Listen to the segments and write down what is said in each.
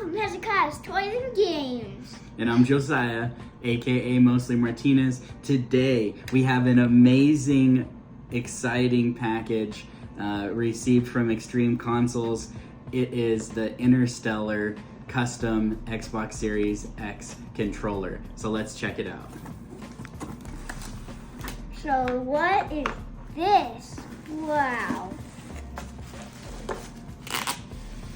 from Hezekiah's Toys and Games. And I'm Josiah, aka Mostly Martinez. Today we have an amazing, exciting package received from Extreme Consoles. It is the Interstellar custom Xbox Series X controller. So let's check it out. So what is this? Wow.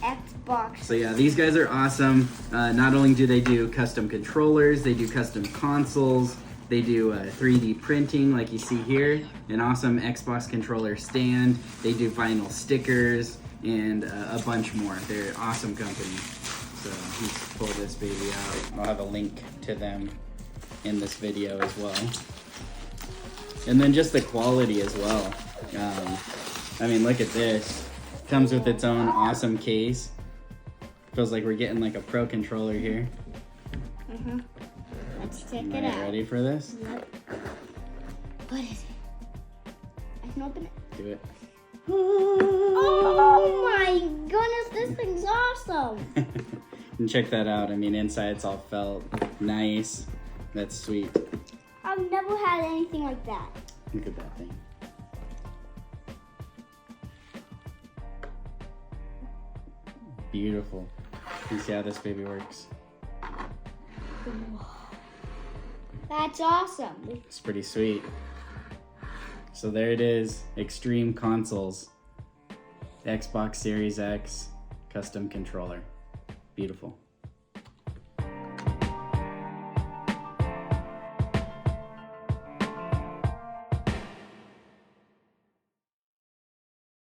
Xbox. So yeah, these guys are awesome. Not only do they do custom controllers, they do custom consoles, they do 3D printing like you see here, an awesome Xbox controller stand, they do vinyl stickers, and a bunch more. They're an awesome company. So let's pull this baby out. I'll have a link to them in this video as well. And then just the quality as well. I mean, look at this. Comes with its own awesome case. Feels like we're getting like a pro controller here. Let's check Am it I out. ready for this? Yep. What is it? I can open it. Do it. Oh my goodness, this thing's awesome. And check that out. I mean, inside it's all felt. Nice. That's sweet. I've never had anything like that. Look at that thing. Beautiful. You see how this baby works? That's awesome. It's pretty sweet. So there it is. Extreme Consoles. Xbox Series X custom controller. Beautiful.